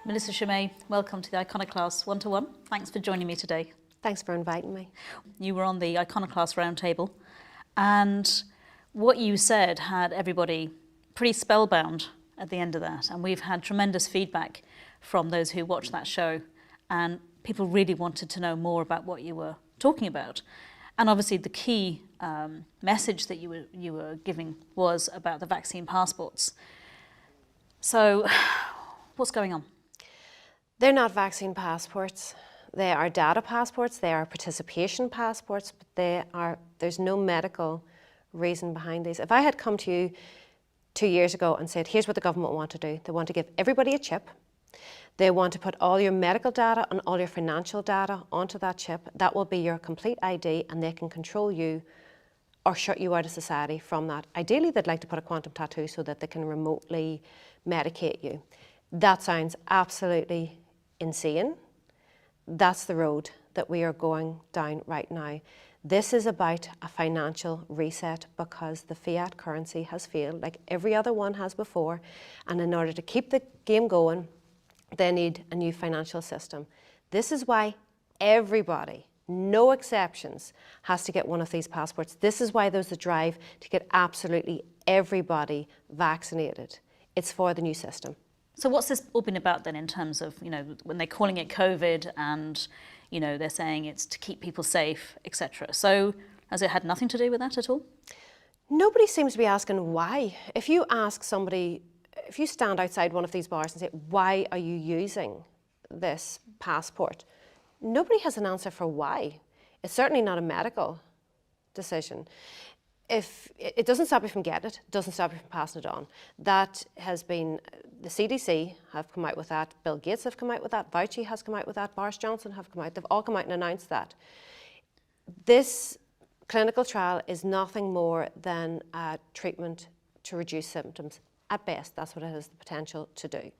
Melissa Chimay, welcome to the Iconoclast One-to-One. Thanks for joining me today. Thanks for inviting me. You were on the Iconoclast Roundtable, and what you said had everybody pretty spellbound at the end of that. And we've had tremendous feedback from those who watched that show, and people really wanted to know more about what you were talking about. And obviously the key message that you were giving was about the vaccine passports. So what's going on? They're not vaccine passports. They are data passports. They are participation passports, but there's no medical reason behind these. If I had come to you 2 years ago and said, here's what the government want to do. They want to give everybody a chip. They want to put all your medical data and all your financial data onto that chip. That will be your complete ID, and they can control you or shut you out of society from that. Ideally, they'd like to put a quantum tattoo so that they can remotely medicate you. That sounds absolutely insane. That's the road that we are going down right now. This is about a financial reset because the fiat currency has failed, like every other one has before. And in order to keep the game going, they need a new financial system. This is why everybody, no exceptions, has to get one of these passports. This is why there's a drive to get absolutely everybody vaccinated. It's for the new system. So what's this all been about then in terms of, when they're calling it COVID and, they're saying it's to keep people safe, etc. So has it had nothing to do with that at all? Nobody seems to be asking why. If you ask somebody, if you stand outside one of these bars and say, why are you using this passport? Nobody has an answer for why. It's certainly not a medical decision. If it doesn't stop you from getting it, doesn't stop you from passing it on. That has been, the CDC have come out with that, Bill Gates have come out with that, Fauci has come out with that, Boris Johnson have come out, they've all come out and announced that. This clinical trial is nothing more than a treatment to reduce symptoms. At best, that's what it has the potential to do.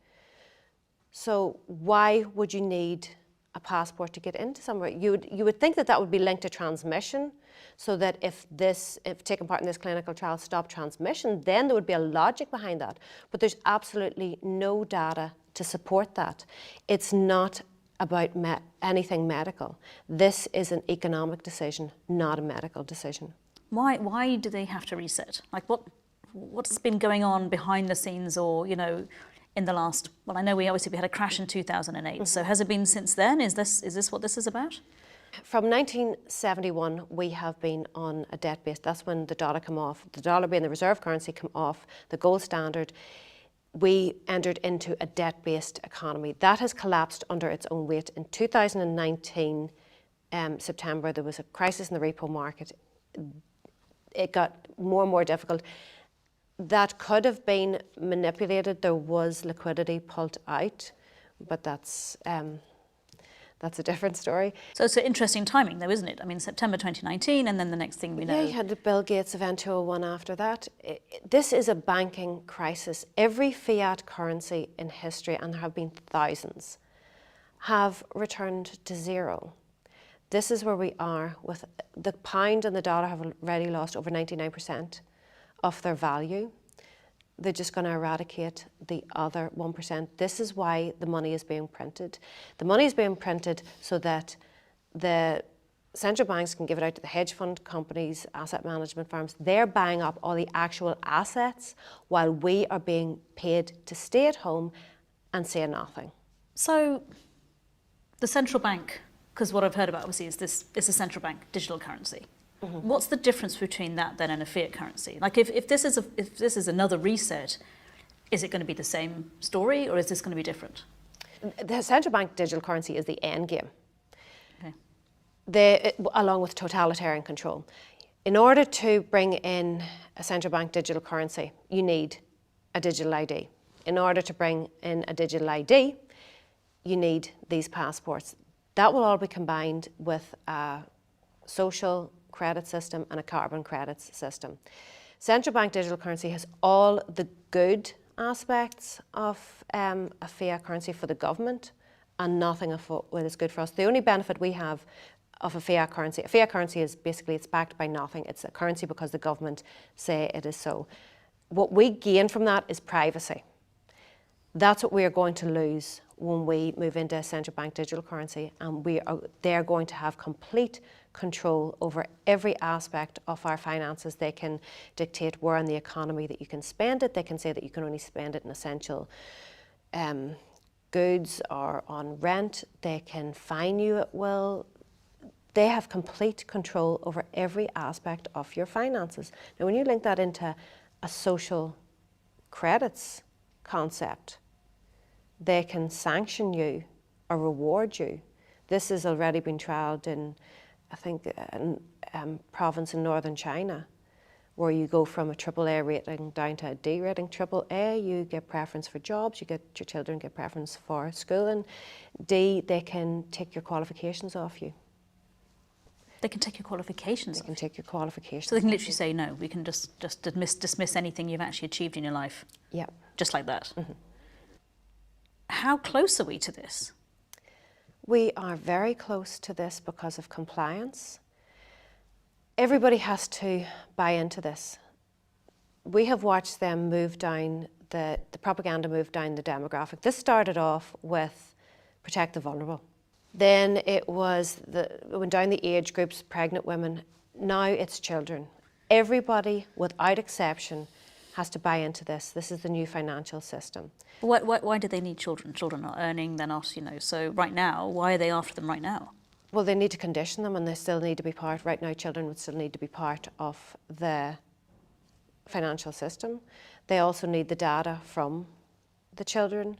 So why would you need a passport to get into somewhere? You would think that that would be linked to transmission, so that if taking part in this clinical trial stopped transmission, then there would be a logic behind that. But there's absolutely no data to support that. It's not about anything medical. This is an economic decision, not a medical decision. Why do they have to reset? Like what's been going on behind the scenes, or in the last? Well, I know we had a crash in 2008. Mm-hmm. So has it been since then? Is this what this is about? From 1971, we have been on a debt base. That's when the dollar came off. The dollar being the reserve currency came off, the gold standard. We entered into a debt-based economy. That has collapsed under its own weight. In 2019, September, there was a crisis in the repo market. It got more and more difficult. That could have been manipulated. There was liquidity pulled out, but that's a different story. So it's an interesting timing though, isn't it? I mean, September 2019, and then the next thing we know. Yeah, you had the Bill Gates event 201 after that. This is a banking crisis. Every fiat currency in history, and there have been thousands, have returned to zero. This is where we are. With the pound and the dollar have already lost over 99% of their value. They're just going to eradicate the other 1%. This is why the money is being printed. The money is being printed so that the central banks can give it out to the hedge fund companies, asset management firms. They're buying up all the actual assets while we are being paid to stay at home and say nothing. So the central bank, because what I've heard about obviously is a central bank digital currency. Mm-hmm. What's the difference between that then and a fiat currency? Like if this is another reset, is it going to be the same story, or is this going to be different? The central bank digital currency is the end game. Okay. Along with totalitarian control. In order to bring in a central bank digital currency, you need a digital ID. In order to bring in a digital ID, you need these passports. That will all be combined with a social credit system and a carbon credits system. Central bank digital currency has all the good aspects of a fiat currency for the government and nothing of what is good for us. The only benefit we have of a fiat currency is basically it's backed by nothing. It's a currency because the government say it is so. What we gain from that is privacy. That's what we are going to lose when we move into a central bank digital currency, and they're going to have complete control over every aspect of our finances. They can dictate where in the economy that you can spend it. They can say that you can only spend it in essential goods or on rent. They can fine you at will. They have complete control over every aspect of your finances. Now, when you link that into a social credits concept, they can sanction you or reward you. This has already been trialled in, I think, a province in northern China, where you go from a AAA rating down to a D rating. AAA, you get preference for jobs, your children get preference for schooling. D, they can take your qualifications off you. They can take your qualifications. They can take your qualifications. So they can literally say, no, we can just dismiss anything you've actually achieved in your life. Yeah. Just like that. How close are we to this? We are very close to this because of compliance. Everybody has to buy into this. We have watched them move down, the propaganda move down the demographic. This started off with protect the vulnerable. Then it went down the age groups, pregnant women. Now it's children. Everybody, without exception, has to buy into this. This is the new financial system. Why do they need children? Children are earning, they're not, so right now, why are they after them right now? Well, they need to condition them, and they still need to be part. Right now, children would still need to be part of the financial system. They also need the data from the children.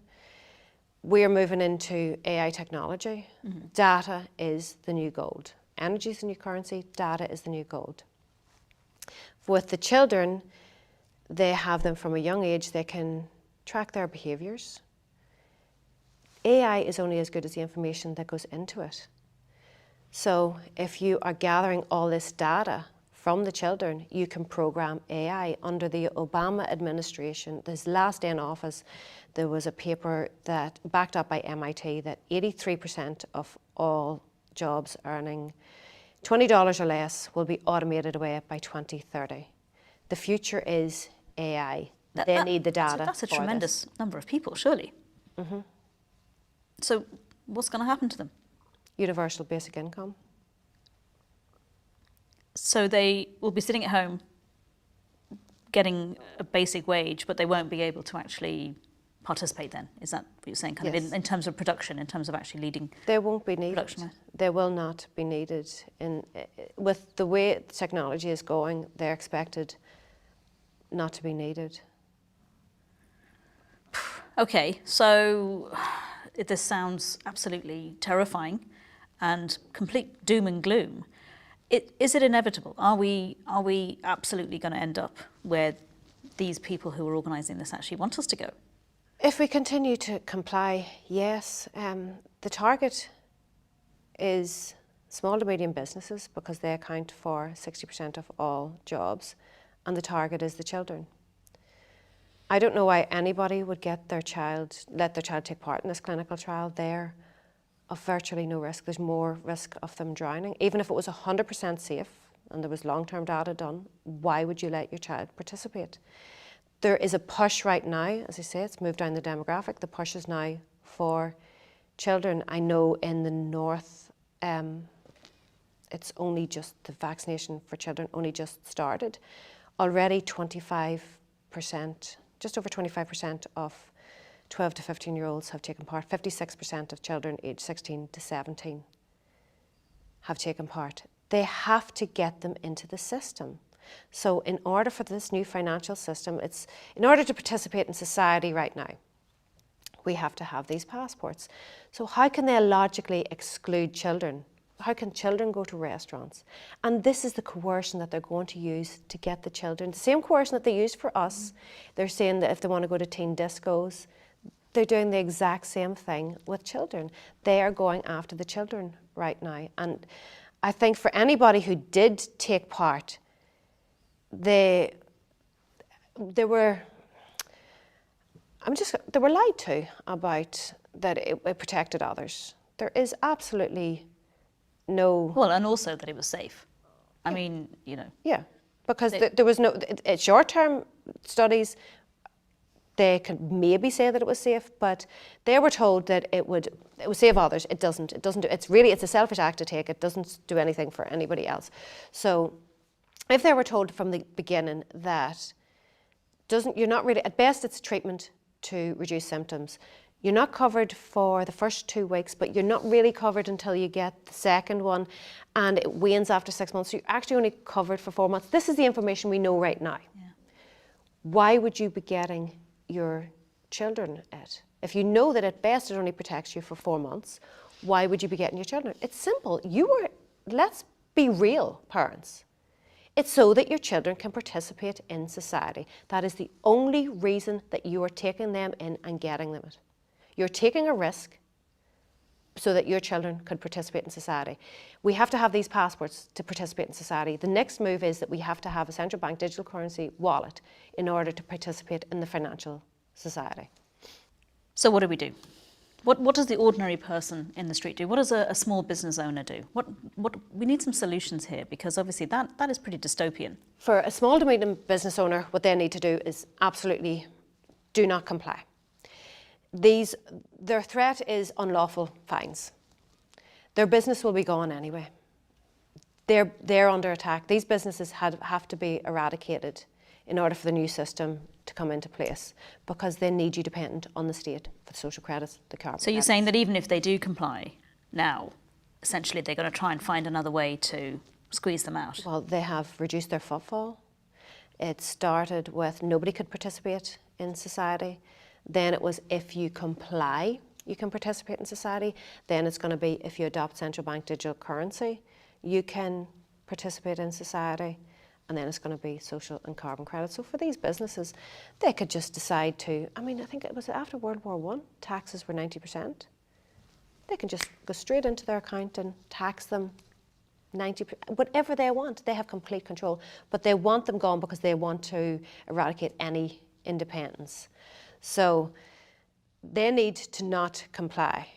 We are moving into AI technology. Data is the new gold. Energy is the new currency. Data is the new gold. With the children, they have them from a young age. They can track their behaviours. AI is only as good as the information that goes into it. So if you are gathering all this data from the children, you can program AI. Under the Obama administration, his last day in office, there was a paper that backed up by MIT that 83% of all jobs earning $20 or less will be automated away by 2030. The future is AI. They need the data. That's a tremendous number of people, surely. So what's going to happen to them? Universal basic income. So they will be sitting at home getting a basic wage, but they won't be able to actually participate then? Is that what you're saying? Kind Yes. of in terms of production, in terms of actually leading? They won't be needed. Production. They will not be needed. With the way technology is going, they're expected not to be needed. Okay, so this sounds absolutely terrifying and complete doom and gloom. Is it inevitable? Are we absolutely going to end up where these people who are organising this actually want us to go? If we continue to comply, yes. The target is small to medium businesses because they account for 60% of all jobs, and the target is the children. I don't know why anybody would let their child take part in this clinical trial. They're of virtually no risk. There's more risk of them drowning. Even if it was 100% safe and there was long-term data done, why would you let your child participate? There is a push right now, as I say, it's moved down the demographic. The push is now for children. I know in the north, it's only just the vaccination for children only just started. Already 25%, just over 25% of 12 to 15-year-olds have taken part. 56% of children aged 16 to 17 have taken part. They have to get them into the system. So in order for this new financial system, in order to participate in society right now, we have to have these passports. So how can they logically exclude children? How can children go to restaurants? And this is the coercion that they're going to use to get the children. The same coercion that they used for us. They're saying that if they want to go to teen discos, they're doing the exact same thing with children. They are going after the children right now. And I think for anybody who did take part, they were lied to about that it protected others. There is absolutely no... Well, and also that it was safe. I mean, Yeah, because there was no... Short-term studies they could maybe say that it was safe, but they were told that it would save others. It doesn't. It's a selfish act to take. It doesn't do anything for anybody else. So if they were told from the beginning that you're not really, at best it's treatment to reduce symptoms. You're not covered for the first 2 weeks, but you're not really covered until you get the second one, and it wanes after 6 months. So you're actually only covered for 4 months. This is the information we know right now. Yeah. Why would you be getting your children it? If you know that at best it only protects you for 4 months, why would you be getting your children? It's simple. Let's be real, parents. It's so that your children can participate in society. That is the only reason that you are taking them in and getting them it. You're taking a risk so that your children could participate in society. We have to have these passports to participate in society. The next move is that we have to have a central bank digital currency wallet in order to participate in the financial society. So what do we do? What does the ordinary person in the street do? What does a small business owner do? We need some solutions here, because obviously that is pretty dystopian. For a small to medium business owner, what they need to do is absolutely do not comply. Their threat is unlawful fines. Their business will be gone anyway. They're under attack. These businesses have to be eradicated in order for the new system to come into place, because they need you dependent on the state for the social credits, the carbon So you're credits. saying that even if they do comply now, essentially they're going to try and find another way to squeeze them out? Well, they have reduced their footfall. It started with nobody could participate in society. Then it was if you comply, you can participate in society. Then it's going to be if you adopt central bank digital currency, you can participate in society. And then it's going to be social and carbon credits. So for these businesses, they could just decide to, I think it was after World War I, taxes were 90%. They can just go straight into their account and tax them 90%, whatever they want. They have complete control, but they want them gone because they want to eradicate any independence. So they need to not comply.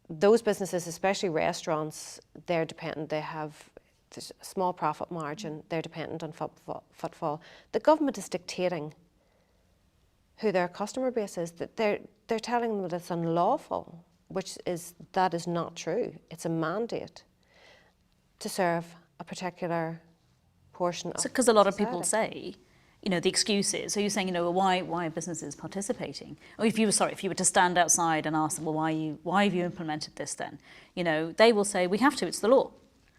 Those businesses, especially restaurants, they're dependent. They have there's a small profit margin. They're dependent on footfall. The government is dictating who their customer base is. That they're telling them that it's unlawful, that is not true. It's a mandate to serve a particular portion of Because a lot of society. people say, the excuse is, so you're saying, why are businesses participating? Or if you were to stand outside and ask them, well, why have you implemented this then? They will say, we have to, it's the law.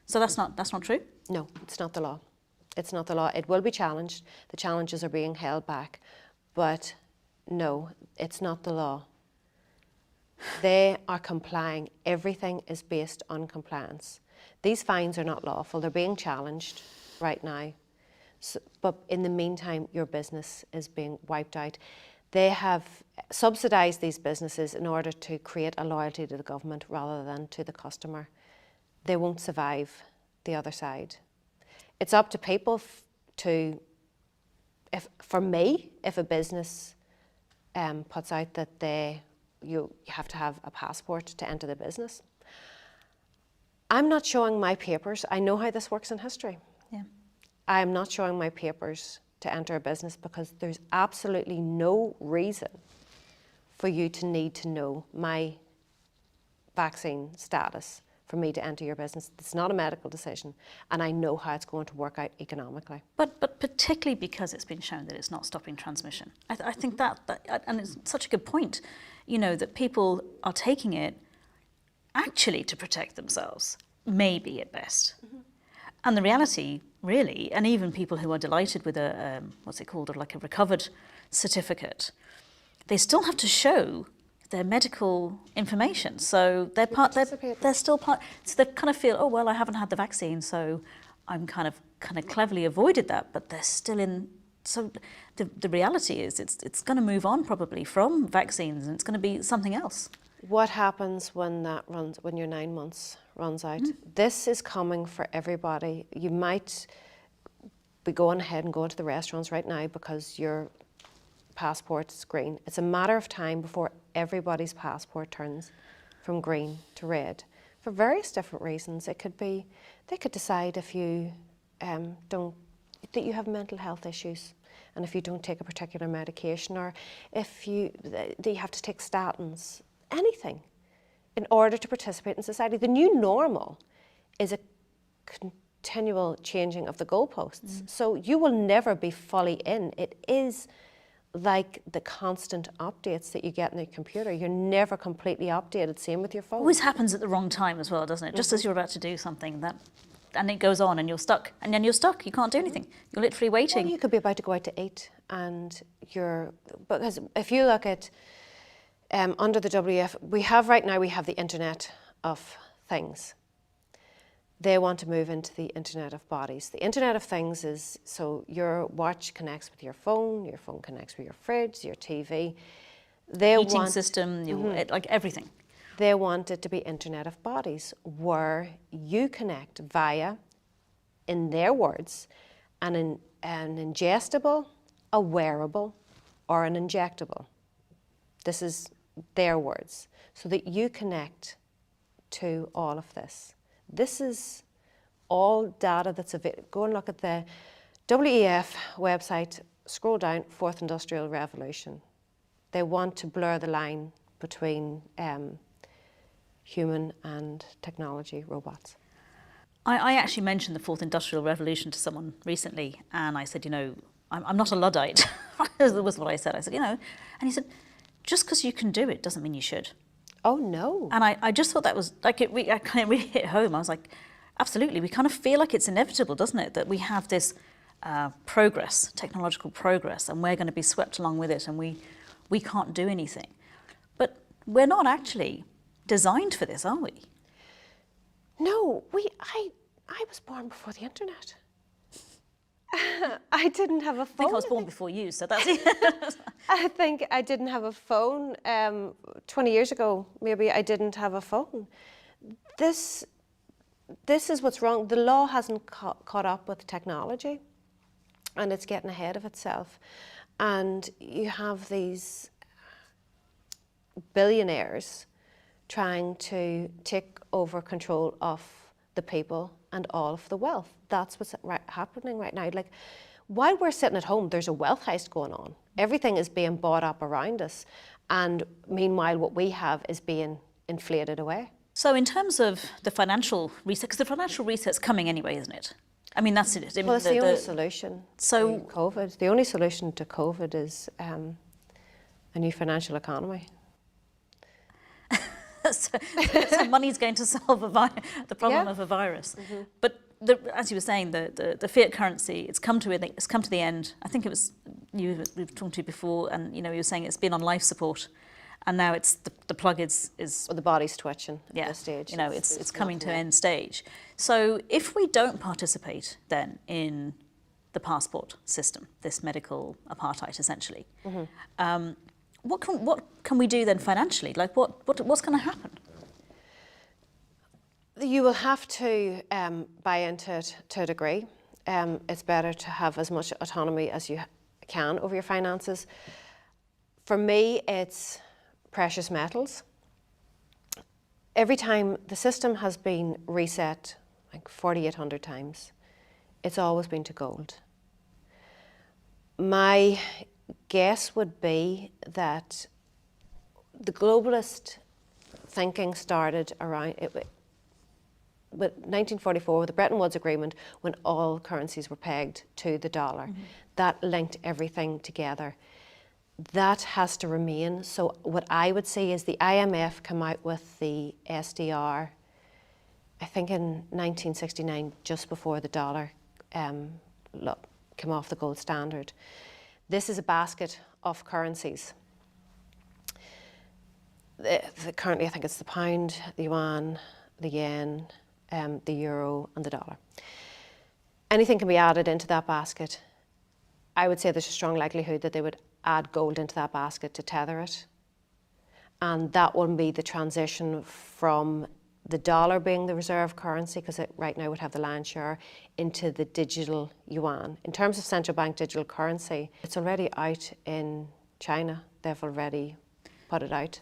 So that's not true? No, it's not the law. It's not the law. It will be challenged. The challenges are being held back. But no, it's not the law. They are complying. Everything is based on compliance. These fines are not lawful. They're being challenged right now. So, but in the meantime, your business is being wiped out. They have subsidised these businesses in order to create a loyalty to the government rather than to the customer. They won't survive the other side. It's up to people if a business puts out that you have to have a passport to enter the business, I'm not showing my papers. I know how this works in history. Yeah. I am not showing my papers to enter a business because there's absolutely no reason for you to need to know my vaccine status for me to enter your business. It's not a medical decision, and I know how it's going to work out economically. But particularly because it's been shown that it's not stopping transmission. I think that, and it's such a good point, that people are taking it actually to protect themselves, maybe at best. Mm-hmm. And the reality, really, and even people who are delighted with a recovered certificate, they still have to show their medical information. So they're still part. So they kind of feel, oh well, I haven't had the vaccine, so I'm kind of cleverly avoided that. But they're still in. So the reality is, it's going to move on probably from vaccines, and it's going to be something else. What happens when your 9 months runs out? This is coming for everybody. You might be going ahead and going to the restaurants right now because your passport is green. It's a matter of time before everybody's passport turns from green to red for various different reasons. It could be they could decide if you that you have mental health issues. and if you don't take a particular medication, or if you have to take statins, anything, in order to participate in society. The new normal is a continual changing of the goalposts. So you will never be fully in. It is like the constant updates that you get in the computer. You're never completely updated. Same with your phone. Always happens at the wrong time as well, doesn't it? Just as you're about to do something, and it goes on and you're stuck. And then you're stuck. You can't do anything. You're literally waiting. Well, you could be about to go out to eat, and because if you look at under the WEF, we have the Internet of Things. They want to move into the Internet of Bodies. The Internet of Things is, so your watch connects with your phone connects with your fridge, your TV. Heating system, like everything. They want it to be Internet of Bodies, where you connect via, in their words, an ingestible, a wearable, or an injectable. This is their words. So that you connect to all of this. This is all data that's available. Go and look at the WEF website, scroll down, Fourth Industrial Revolution. They want to blur the line between human and technology, robots. I actually mentioned the Fourth Industrial Revolution to someone recently, and I said, I'm not a Luddite. That was what I said. I said, and he said, just because you can do it doesn't mean you should. Oh, no. And I just thought that was, I kind of really hit home. I was like, absolutely. We kind of feel like it's inevitable, doesn't it? That we have this progress, technological progress, and we're going to be swept along with it, and we can't do anything. But we're not actually designed for this, are we? No, I was born before the internet. I didn't have a phone. I think I was born before you, so that's it. I think I didn't have a phone 20 years ago. Maybe I didn't have a phone. This is what's wrong. The law hasn't caught up with technology, and it's getting ahead of itself. And you have these billionaires trying to take over control of the people and all of the wealth. That's what's happening right now. Like, while we're sitting at home, there's a wealth heist going on. Everything is being bought up around us. And meanwhile, what we have is being inflated away. So in terms of the financial reset, because the financial reset's coming anyway, isn't it? I mean, that's it. Well, it's the only solution to COVID. The only solution to COVID is a new financial economy. so money's going to solve the problem of a virus. Mm-hmm. But as you were saying, the fiat currency, it's come to the end. I think it was we've talked to you before, and you were saying it's been on life support, and now it's the plug is well, the body's twitching at this stage. It's coming to end stage. So if we don't participate then in the passport system, this medical apartheid essentially, mm-hmm. What can we do then financially? Like what's going to happen? You will have to buy into it to a degree. It's better to have as much autonomy as you can over your finances. For me, it's precious metals. Every time the system has been reset, like 4,800 times, it's always been to gold. My guess would be that the globalist thinking started around it with 1944, with the Bretton Woods Agreement, when all currencies were pegged to the dollar. Mm-hmm. That linked everything together. That has to remain. So what I would say is the IMF came out with the SDR, I think in 1969, just before the dollar came off the gold standard. This is a basket of currencies. Currently, I think it's the pound, the yuan, the yen, the euro and the dollar. Anything can be added into that basket. I would say there's a strong likelihood that they would add gold into that basket to tether it. And that will be the transition from the dollar being the reserve currency, because it right now would have the lion's share, into the digital yuan. In terms of central bank digital currency, it's already out in China. They've already put it out.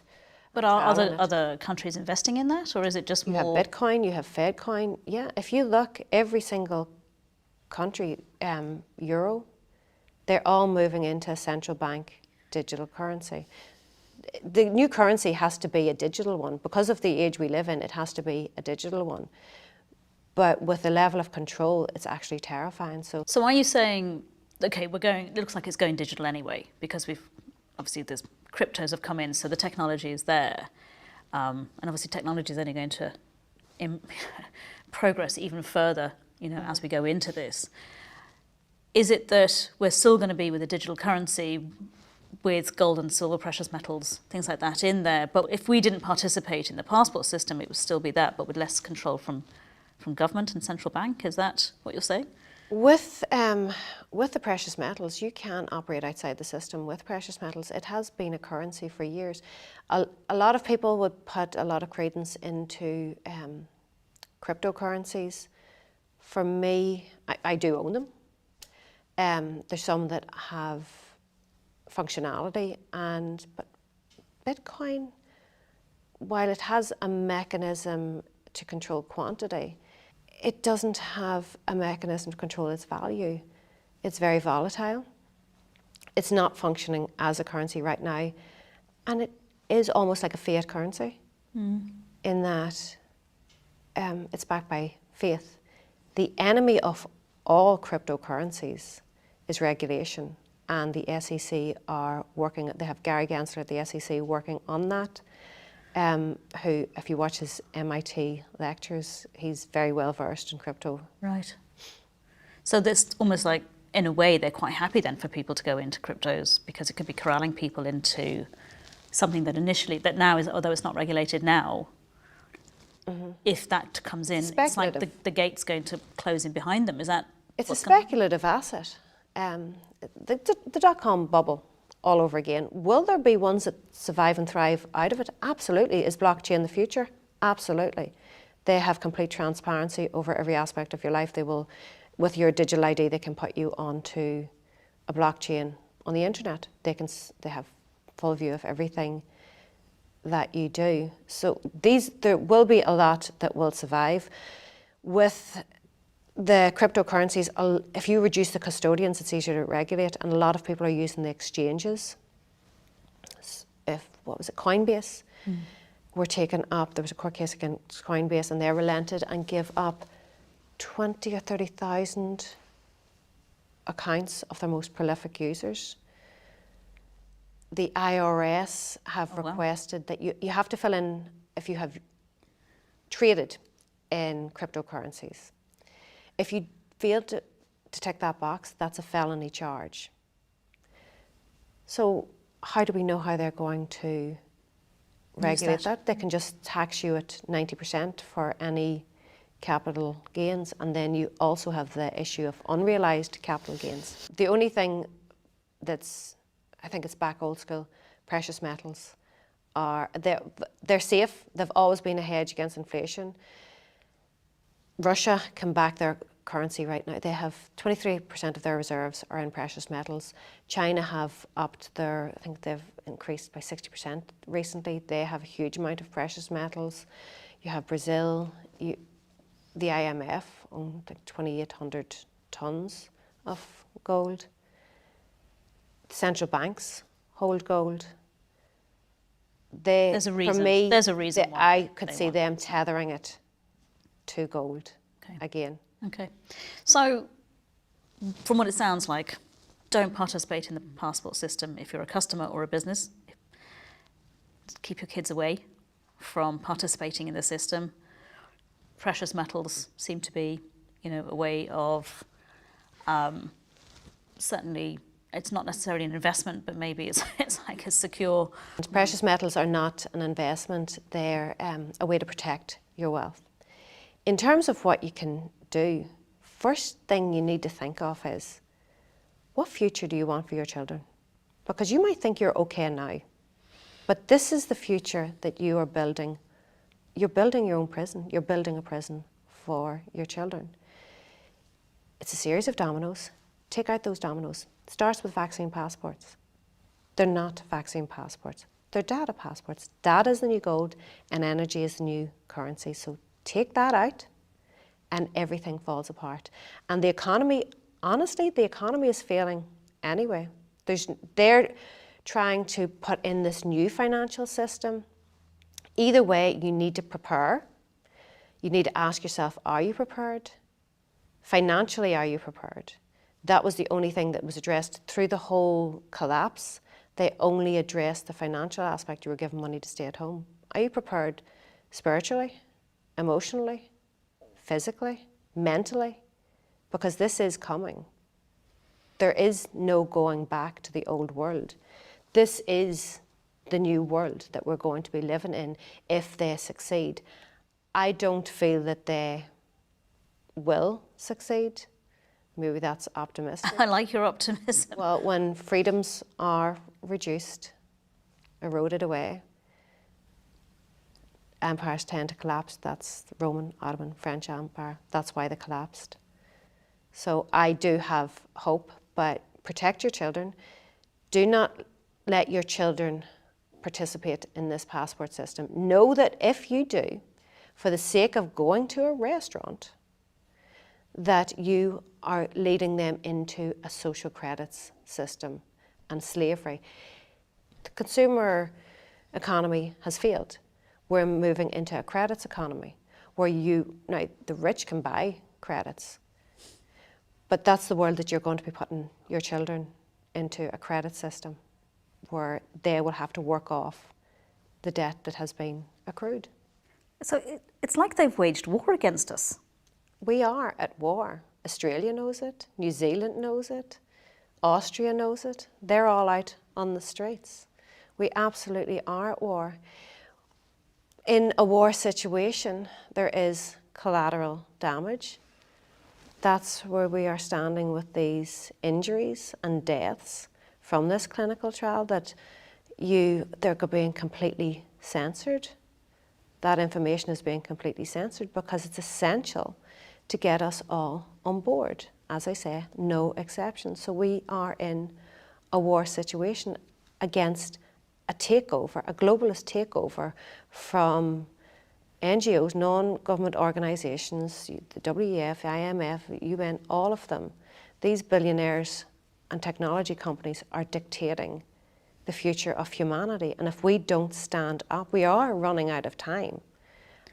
But are other countries investing in that, or is it just more? You have Bitcoin, you have Fedcoin. Yeah, if you look, every single country, euro, they're all moving into a central bank digital currency. The new currency has to be a digital one. Because of the age we live in, it has to be a digital one. But with the level of control, it's actually terrifying. So are you saying, okay, it looks like it's going digital anyway, because obviously there's cryptos have come in, so the technology is there. And obviously technology is only going to progress even further, as we go into this. Is it that we're still going to be with a digital currency with gold and silver, precious metals, things like that in there, but if we didn't participate in the passport system, it would still be that, but with less control from government and central bank? Is that what you're saying? with the precious metals, you can operate outside the system with precious metals. It has been a currency for years. A lot of people would put a lot of credence into cryptocurrencies. For me, I do own them. There's some that have functionality, but Bitcoin, while it has a mechanism to control quantity, it doesn't have a mechanism to control its value. It's very volatile. It's not functioning as a currency right now, and it is almost like a fiat currency in that it's backed by faith. The enemy of all cryptocurrencies is regulation, and the SEC are working, they have Gary Gensler at the SEC working on that, who, if you watch his MIT lectures, he's very well versed in crypto. Right. So this almost like, in a way, they're quite happy then for people to go into cryptos, because it could be corralling people into something that now is, although it's not regulated now, if that comes in, it's like the gate's going to close in behind them. Is that? It's a speculative asset. The dot-com bubble all over again. Will there be ones that survive and thrive out of it? Absolutely. Is blockchain the future? Absolutely. They have complete transparency over every aspect of your life. They will, with your digital ID, they can put you onto a blockchain on the internet. They have full view of everything that you do. So there will be a lot that will survive. With the cryptocurrencies, if you reduce the custodians, it's easier to regulate, and a lot of people are using the exchanges. Coinbase were taken up. There was a court case against Coinbase, and they relented and gave up 20 or 30,000 accounts of their most prolific users. The IRS have requested that you have to fill in if you have traded in cryptocurrencies. If you fail to tick that box, that's a felony charge. So how do we know how they're going to regulate that? They can just tax you at 90% for any capital gains, and then you also have the issue of unrealised capital gains. The only thing I think it's back old school, precious metals they're safe. They've always been a hedge against inflation. Russia can back their currency right now. They have 23% of their reserves are in precious metals. China have upped I think they've increased by 60% recently. They have a huge amount of precious metals. You have Brazil, the IMF own like 2,800 tons of gold. Central banks hold gold. There's a reason. For me, there's a reason why I could see them tethering it to gold again. Okay. So, from what it sounds like, don't participate in the passport system if you're a customer or a business. Keep your kids away from participating in the system. Precious metals seem to be, a way of certainly. It's not necessarily an investment, but maybe it's like a secure. Precious metals are not an investment. They're a way to protect your wealth. In terms of what you can do, first thing you need to think of is, what future do you want for your children? Because you might think you're okay now, but this is the future that you are building. You're building your own prison. You're building a prison for your children. It's a series of dominoes. Take out those dominoes. It starts with vaccine passports. They're not vaccine passports. They're data passports. Data is the new gold, and energy is the new currency. So take that out, and everything falls apart. And the economy, honestly, the economy is failing anyway. They're trying to put in this new financial system. Either way, you need to prepare. You need to ask yourself, are you prepared? Financially, are you prepared? That was the only thing that was addressed through the whole collapse. They only addressed the financial aspect. You were given money to stay at home. Are you prepared spiritually, emotionally, physically, mentally? Because this is coming. There is no going back to the old world. This is the new world that we're going to be living in if they succeed. I don't feel that they will succeed. Maybe that's optimistic. I like your optimism. Well, when freedoms are reduced, eroded away, empires tend to collapse. That's the Roman, Ottoman, French Empire. That's why they collapsed. So I do have hope, but protect your children. Do not let your children participate in this passport system. Know that if you do, for the sake of going to a restaurant, that you are leading them into a social credits system and slavery. The consumer economy has failed. We're moving into a credits economy where now the rich can buy credits, but that's the world that you're going to be putting your children into, a credit system where they will have to work off the debt that has been accrued. So it's like they've waged war against us. We are at war. Australia knows it, New Zealand knows it, Austria knows it. They're all out on the streets. We absolutely are at war. In a war situation, there is collateral damage. That's where we are standing with these injuries and deaths from this clinical trial, that they're being completely censored. That information is being completely censored because it's essential to get us all on board. As I say, no exceptions. So we are in a war situation against a takeover, a globalist takeover from NGOs, non-government organisations, the WEF, IMF, UN, all of them. These billionaires and technology companies are dictating the future of humanity. And if we don't stand up, we are running out of time.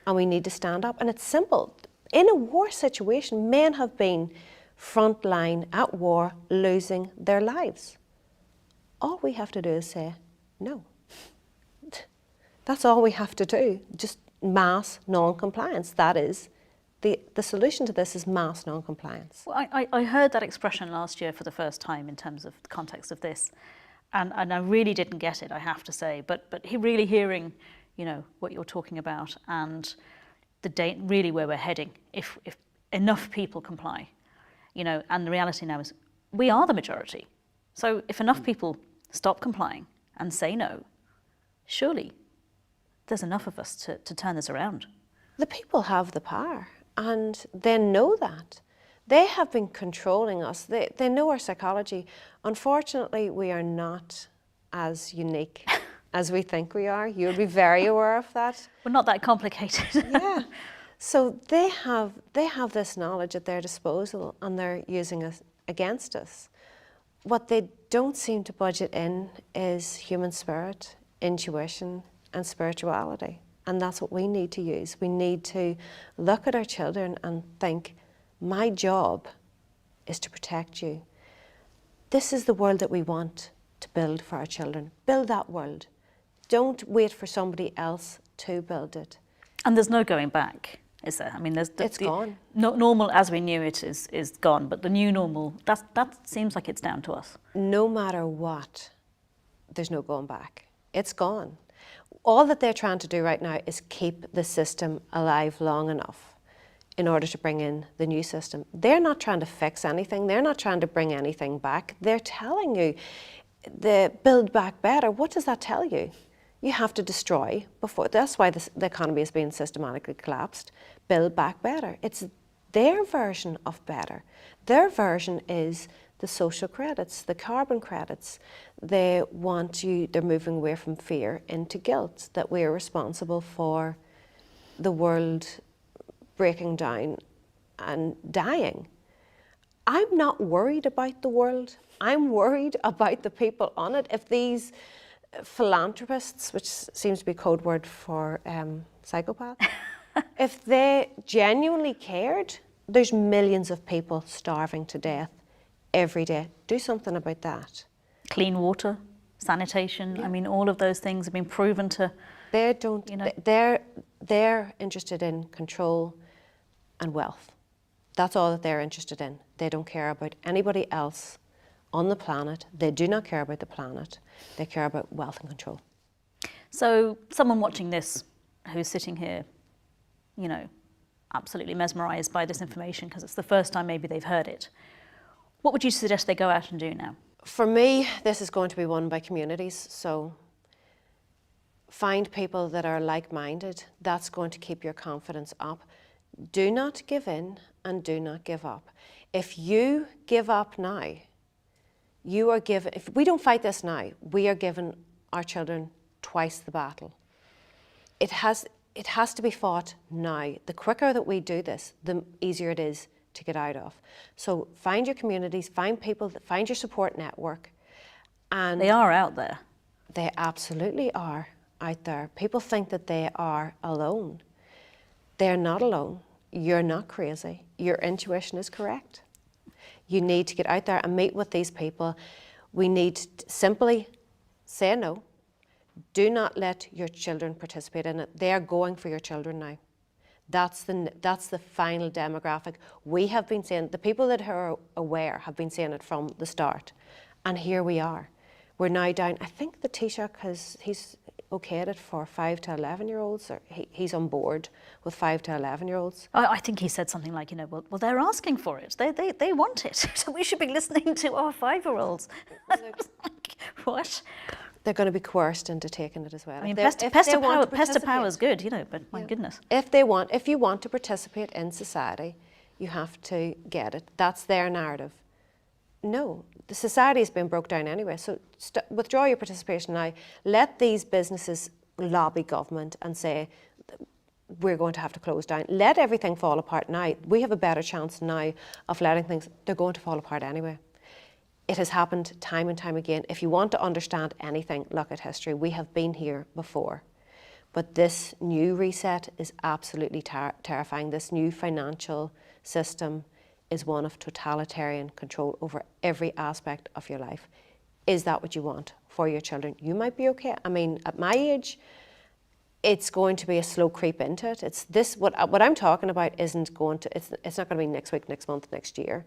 And we need to stand up. And it's simple. In a war situation, men have been frontline at war, losing their lives. All we have to do is say no. That's all we have to do. Just mass non-compliance. That is the solution to this, is mass non-compliance. Well, I heard that expression last year for the first time in terms of the context of this, and I really didn't get it, I have to say. But really hearing, what you're talking about and really where we're heading, if enough people comply, and the reality now is we are the majority. So if enough people stop complying and say no, surely there's enough of us to turn this around. The people have the power, and they know that. They have been controlling us. They know our psychology. Unfortunately, we are not as unique as we think we are. You'll be very aware of that. We're not that complicated. Yeah. So they have this knowledge at their disposal, and they're using it against us. What they don't seem to budget in is human spirit, intuition, and spirituality. And that's what we need to use. We need to look at our children and think, my job is to protect you. This is the world that we want to build for our children. Build that world. Don't wait for somebody else to build it. And there's no going back, is there? I mean, it's gone. Normal as we knew it is gone, but the new normal, that seems like it's down to us. No matter what, there's no going back. It's gone. All that they're trying to do right now is keep the system alive long enough in order to bring in the new system. They're not trying to fix anything. They're not trying to bring anything back. They're telling you, the build back better. What does that tell you? You have to destroy before. That's why the economy is being systematically collapsed. Build back better. It's their version of better. Their version is the social credits, the carbon credits. They're moving away from fear into guilt, that we are responsible for the world breaking down and dying. I'm not worried about the world. I'm worried about the people on it. If these philanthropists, which seems to be code word for psychopaths, if they genuinely cared, there's millions of people starving to death every day. Do something about that. Clean water, sanitation, I mean, all of those things have been proven to... They don't, they're interested in control and wealth. That's all that they're interested in. They don't care about anybody else on the planet. They do not care about the planet. They care about wealth and control. So someone watching this who's sitting here, you know, absolutely mesmerised by this information because it's the first time maybe they've heard it, what would you suggest they go out and do now? For me, this is going to be won by communities. So find people that are like-minded. That's going to keep your confidence up. Do not give in and do not give up. If you give up now, you are given, if we don't fight this now, we are giving our children twice the battle. It has to be fought now. The quicker that we do this, the easier it is to get out of. So find your communities, find people, find your support network. And They are out there. they absolutely are out there. People think that they are alone. They're not alone. You're not crazy. Your intuition is correct. You need to get out there and meet with these people. We need to simply say no. Do not let your children participate in it. They are going for your children now. That's the final demographic. We have been saying, the people that are aware have been saying it from the start. And here we are. We're now down, I think the Taoiseach he's okayed it for 5 to 11-year-olds, or he's on board with 5 to 11-year-olds. I think he said something like, you know, well, they're asking for it. They want it. So we should be listening to our 5-year-olds. What? They're going to be coerced into taking it as well. I mean, pester power is good, you know, but my goodness. If you want to participate in society, you have to get it. That's their narrative. No, the society has been broke down anyway, so withdraw your participation now. Let these businesses lobby government and say, we're going to have to close down. Let everything fall apart now. We have a better chance now of letting things, they're going to fall apart anyway. It has happened time and time again. If you want to understand anything, look at history. We have been here before. But this new reset is absolutely terrifying. This new financial system is one of totalitarian control over every aspect of your life. Is that what you want for your children? You might be okay. I mean, at my age, it's going to be a slow creep into it. It's this, what I'm talking about isn't going to, it's not going to be next week, next month, next year.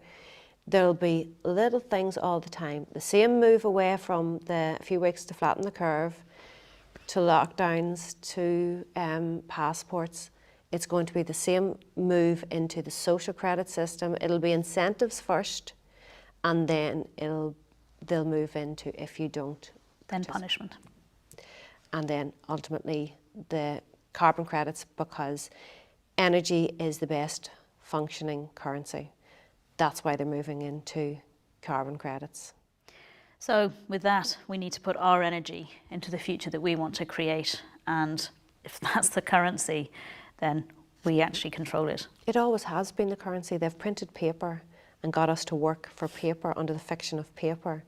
There'll be little things all the time. The same move away from the few weeks to flatten the curve, to lockdowns, to passports. It's going to be the same move into the social credit system. It'll be incentives first, and then they'll move into if you don't. Then punishment. And then ultimately the carbon credits, because energy is the best functioning currency. That's why they're moving into carbon credits. So with that, we need to put our energy into the future that we want to create. And if that's the currency, then we actually control it. It always has been the currency. They've printed paper and got us to work for paper under the fiction of paper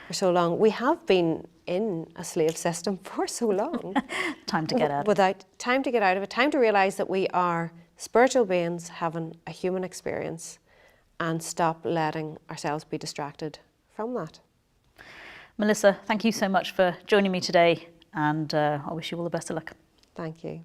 for so long. We have been in a slave system for so long. Time to get out. Time to get out of it. Time to realise that we are spiritual beings having a human experience, and stop letting ourselves be distracted from that. Melissa, thank you so much for joining me today, and I wish you all the best of luck. Thank you.